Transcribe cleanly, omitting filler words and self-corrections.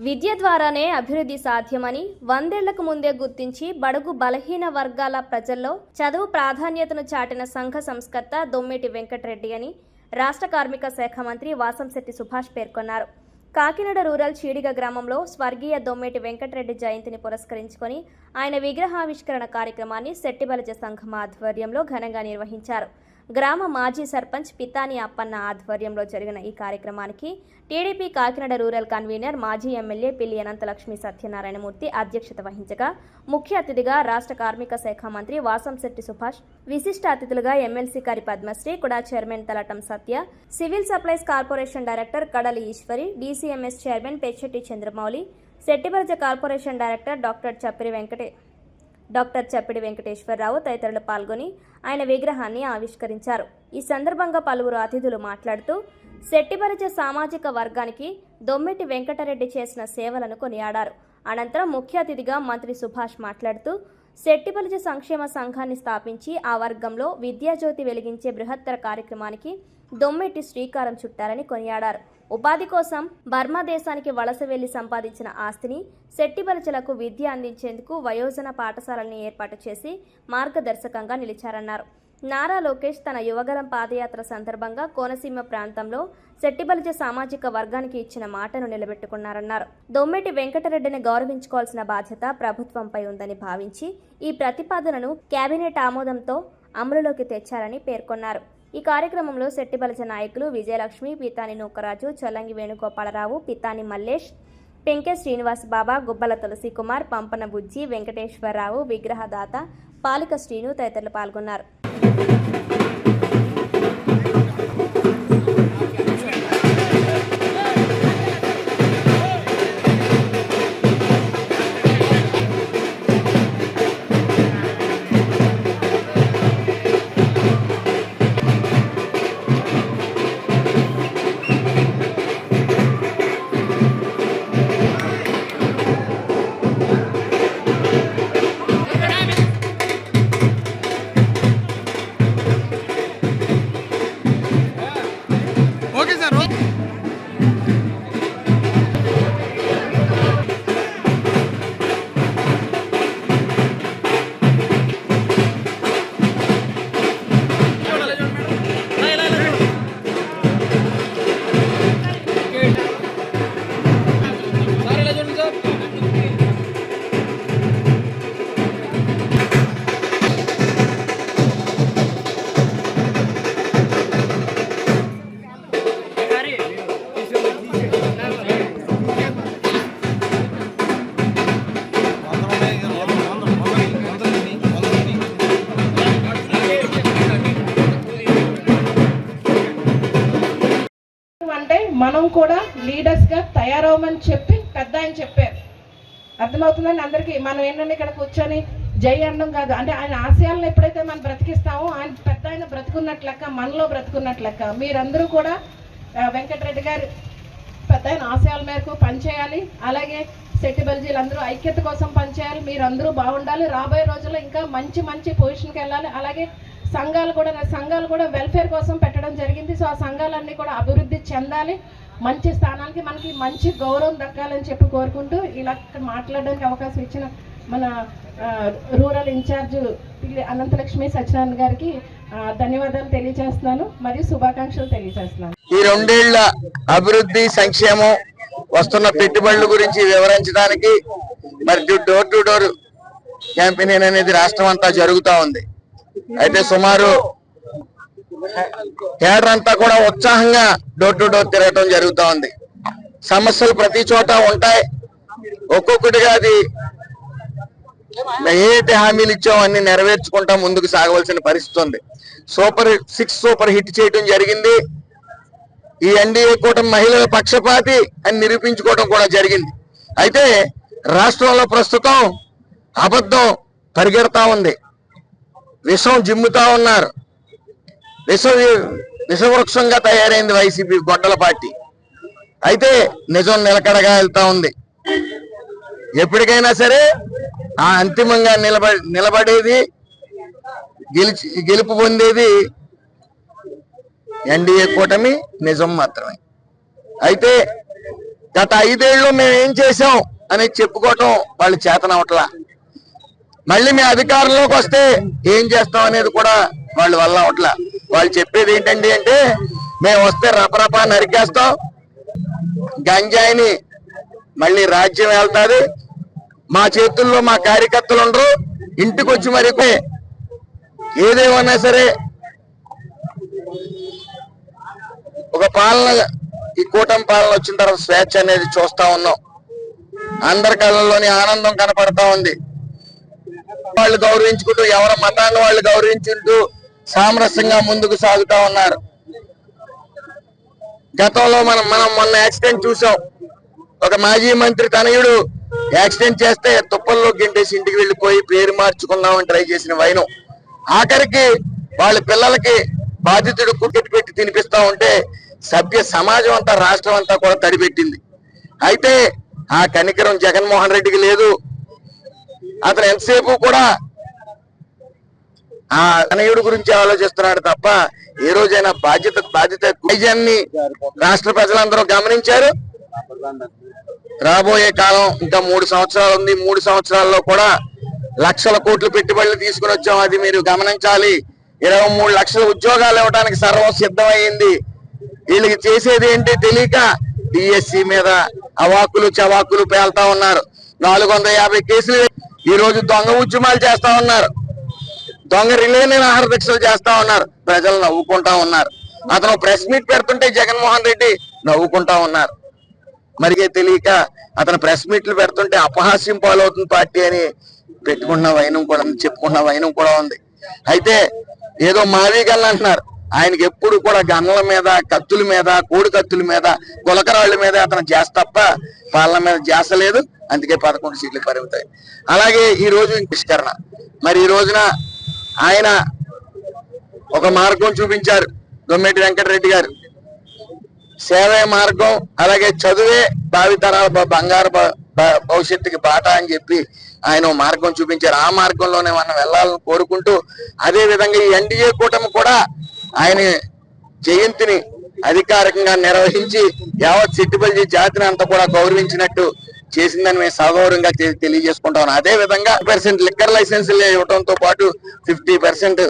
విద్య ద్వారానే అభివృద్ధి సాధ్యమని 100 ఏళ్లకు ముందే గుర్తించి బడుగు బలహీన వర్గాల ప్రజల్లో చదువు ప్రాధాన్యతను చాటిన సంఘ సంస్కర్త దొమ్మేటి వెంకటరెడ్డి అని రాష్ట్ర కార్మిక శాఖ మంత్రి వాసంశెట్టి సుభాష్ పేర్కొన్నారు. కాకినాడ రూరల్ చీడిగ గ్రామంలో స్వర్గీయ దొమ్మేటి వెంకటరెడ్డి జయంతిని పురస్కరించుకొని ఆయన విగ్రహావిష్కరణ కార్యక్రమాన్ని శెట్టిబలిజ సంఘం ఆధ్వర్యంలో ఘనంగా నిర్వహించారు. గ్రామ మాజీ సర్పంచ్ పితాని అప్పన్న ఆధ్వర్యంలో జరిగిన ఈ కార్యక్రమానికి టీడీపీ కాకినాడ రూరల్ కన్వీనర్ మాజీ ఎమ్మెల్యే పిల్లి అనంతలక్ష్మి సత్యనారాయణమూర్తి అధ్యక్షత వహించగా ముఖ్య అతిథిగా రాష్ట్ర కార్మిక శాఖ మంత్రి వాసంశెట్టి సుభాష్, విశిష్ట అతిథులుగా MLC Kari Padmasri, KUDA chairman Talatam Satya, civil supplies corporation director Kadali Eswari, DCMS chairman Pechetti Chandramouli, Settibalija corporation director doctor Chappidi Venkateswararao తదితరులు పాల్గొని ఆయన విగ్రహాన్ని ఆవిష్కరించారు. ఈ సందర్భంగా పలువురు అతిథులు మాట్లాడుతూ శెట్టిబలిజ సామాజిక వర్గానికి దొమ్మెటి వెంకటరెడ్డి చేసిన సేవలను కొనియాడారు. అనంతరం ముఖ్య అతిథిగా మంత్రి సుభాష్ మాట్లాడుతూ శెట్టిబలిజ సంక్షేమ సంఘాన్ని స్థాపించి ఆ వర్గంలో విద్యాజ్యోతి వెలిగించే బృహత్తర కార్యక్రమానికి దొమ్మెటి శ్రీకారం చుట్టారని కొనియాడారు. ఉపాధి కోసం బర్మా దేశానికి వలస వెళ్లి సంపాదించిన ఆస్తిని శెట్టిబలిజలకు విద్య అందించేందుకు వయోజన పాఠశాలల్ని ఏర్పాటు చేసి మార్గదర్శకంగా నిలిచారన్నారు. నారా లోకేష్ తన యువగలం పాదయాత్ర సందర్భంగా కోనసీమ ప్రాంతంలో శెట్టిబలిజ సామాజిక వర్గానికి ఇచ్చిన మాటను నిలబెట్టుకున్నారన్నారు. దొమ్మెటి వెంకటరెడ్డిని గౌరవించుకోవాల్సిన బాధ్యత ప్రభుత్వంపై ఉందని భావించి ఈ ప్రతిపాదనను కేబినెట్ ఆమోదంతో అమలులోకి తెచ్చారని పేర్కొన్నారు. ఈ కార్యక్రమంలో శెట్టిబలిజ నాయకులు విజయలక్ష్మి, పితాని నూకరాజు, చల్లంగి వేణుగోపాలరావు, పితాని మల్లేష్, పెంకె శ్రీనివాస్ బాబా, గుబ్బల తులసి కుమార్, పంపన బుజ్జి, వెంకటేశ్వరరావు, విగ్రహదాత పాలిక శ్రీను తదితరులు పాల్గొన్నారు. మనం కూడా లీడర్స్ గా తయారవమని చెప్పి పెద్ద ఆయన చెప్పారు. అర్థమవుతుందండి అందరికీ. మనం ఏంటంటే ఇక్కడ కూర్చొని జై అనడం కాదు, అంటే ఆయన ఆశయాలను ఎప్పుడైతే మనం బ్రతికిస్తామో ఆయన పెద్ద ఆయన బ్రతుకున్నట్లు లెక్క, మనలో బ్రతుకున్నట్లు లెక్క. మీరందరూ కూడా వెంకటరెడ్డి గారు పెద్ద ఆయన ఆశయాల మేరకు పనిచేయాలి. అలాగే శెట్టిబలిజీలు అందరూ ఐక్యత కోసం పనిచేయాలి. మీరందరూ బాగుండాలి. రాబోయే రోజుల్లో ఇంకా మంచి మంచి పొజిషన్కి వెళ్ళాలి. అలాగే సంఘాలు కూడా వెల్ఫేర్ కోసం పెట్టడం జరిగింది. సో ఆ సంఘాలన్నీ కూడా అభివృద్ధి చెందాలి, మంచి స్థానానికి మనకి మంచి గౌరవం దక్కాలని చెప్పి కోరుకుంటూ ఇలా మాట్లాడడానికి అవకాశం ఇచ్చిన మన రూరల్ ఇన్ఛార్జ్ పిల్లి అనంతలక్ష్మి సత్యనారాయణ గారికి ధన్యవాదాలు తెలియజేస్తున్నాను మరియు శుభాకాంక్షలు తెలియజేస్తున్నాను. ఈ 2 ఏళ్ల అభివృద్ధి సంక్షేమం వస్తున్న పెట్టుబడుల గురించి వివరించడానికి మరి డోర్ టు డోర్ క్యాంపెయిన్ అనేది రాష్ట్రం అంతా జరుగుతూ ఉంది. అయితే సుమారు కేడర్ అంతా కూడా ఉత్సాహంగా డోర్ టు డోర్ తిరగటం జరుగుతూ ఉంది. సమస్యలు ప్రతి చోట ఉంటాయి. ఒక్కొక్కటిగా అది ఏదైతే హామీలు ఇచ్చామో అన్ని నెరవేర్చుకుంటా ముందుకు సాగవలసిన పరిస్థితి ఉంది. సూపర్ హిట్ చేయడం జరిగింది. ఈ ఎన్డీఏ కూటమి మహిళల పక్షపాతి అని నిరూపించుకోవడం కూడా జరిగింది. అయితే రాష్ట్రంలో ప్రస్తుతం అబద్ధం పరిగెడతా ఉంది. విషం జిమ్ముతా ఉన్నారు. విషవృక్షంగా తయారైంది వైసీపీ గొడ్డల పార్టీ. అయితే నిజం నిలకడగా వెళ్తా ఉంది. ఎప్పటికైనా సరే ఆ అంతిమంగా నిలబడేది గెలుపు పొందేది ఎన్డీఏ కూటమి నిజం మాత్రమే. అయితే గత 5 ఏళ్ళు మేము ఏం చేసాం అనేది చెప్పుకోవటం వాళ్ళు చేతనవట్లా. మళ్ళీ మేము అధికారంలోకి వస్తే ఏం చేస్తాం అనేది కూడా వాళ్ళు వల్ల అవట్లా. వాళ్ళు చెప్పేది ఏంటండి అంటే, మేము వస్తే రపరపా నరికేస్తాం, గంజాయిని మళ్ళీ రాజ్యం వెళ్తాది, మా చేతుల్లో మా కార్యకర్తలు ఉండరు, ఇంటికి వచ్చి మరి ఏదేమన్నా సరే ఒక పాలన, ఈ కూటమి పాలన వచ్చిన తర్వాత స్వేచ్ఛ అనేది చూస్తా ఉన్నాం. అందరి కళ్ళల్లోని ఆనందం కనపడతా ఉంది. వాళ్ళు గౌరవించుకుంటూ, ఎవరి మతాన్ని వాళ్ళు గౌరవించుకుంటూ సామరస్యంగా ముందుకు సాగుతా ఉన్నారు. గతంలో మనం మొన్న యాక్సిడెంట్ చూసాం. ఒక మాజీ మంత్రి తనయుడు యాక్సిడెంట్ చేస్తే తుప్పల్లో గింటేసి ఇంటికి వెళ్ళిపోయి పేరు మార్చుకుందామని ట్రై చేసిన వైనం, ఆఖరికి వాళ్ళ పిల్లలకి బాధితుడు కుక్కెట్ పెట్టి తినిపిస్తా ఉంటే సభ్య సమాజం అంతా, రాష్ట్రం అంతా కూడా తడిపెట్టింది. అయితే ఆ కనికరం జగన్మోహన్ రెడ్డికి లేదు. అతను ఎంతసేపు కూడా ఆ తనయుడు గురించి ఆలోచిస్తున్నాడు తప్ప ఏ రోజైనా బాధ్యత నిజాన్ని రాష్ట్ర ప్రజలందరూ గమనించారు. రాబోయే కాలం ఇంకా 3 సంవత్సరాలు ఉంది. 3 సంవత్సరాల్లో కూడా లక్షల కోట్ల పెట్టుబడులు తీసుకుని వచ్చాం, అది మీరు గమనించాలి. 23 లక్షల ఉద్యోగాలు ఇవ్వడానికి సర్వం సిద్ధమైంది. వీళ్ళకి చేసేది ఏంటి తెలియక డిఎస్సి మీద అవాకులు చవాకులు పేల్తా ఉన్నారు. 450 కేసులు ఈ రోజు దొంగ ఉద్యమాలు చేస్తా ఉన్నారు, దొంగ రిలేని ఆహార దీక్షలు చేస్తా ఉన్నారు. ప్రజలు నవ్వుకుంటా ఉన్నారు. అతను ప్రెస్ మీట్ పెడుతుంటే జగన్మోహన్ రెడ్డి నవ్వుకుంటా ఉన్నారు. మరిగే తెలియక అతను ప్రెస్ మీట్లు పెడుతుంటే అపహాస్యం పాలవుతుంది పార్టీ అని పెట్టుకున్న వైనం కూడా, చెప్పుకున్న వైనం కూడా ఉంది. అయితే ఏదో మావి గల్ల అంటున్నారు. ఆయనకి ఎప్పుడు కూడా గన్నల మీద, కత్తుల మీద, కోడి కత్తుల మీద, గులకరాళ్ళ మీద అతను జాస్ తప్ప పాలన మీద జాస లేదు. అందుకే 11 సీట్లు పరిమితాయి. అలాగే ఈ రోజు నిష్కరణ, మరి ఈ రోజున ఆయన ఒక మార్గం చూపించారు. దొమ్మెటి వెంకటరెడ్డి గారు సేవే మార్గం, అలాగే చదువే భావితరాల బంగారు భవిష్యత్తుకి బాట అని చెప్పి ఆయన మార్గం చూపించారు. ఆ మార్గంలోనే మనం వెళ్ళాలని కోరుకుంటూ, అదే విధంగా ఈ ఎన్డీఏ కూటమి కూడా ఆయన జయంతిని అధికారికంగా నిర్వహించి యావత్ సిట్టిపల్లి జాతిని అంతా కూడా గౌరవించినట్టు చేసిందని మేము సగౌరవంగా తెలియజేసుకుంటాం. అదే విధంగా 50% లిక్కర్ లైసెన్సులు ఇవ్వడంతో పాటు 50%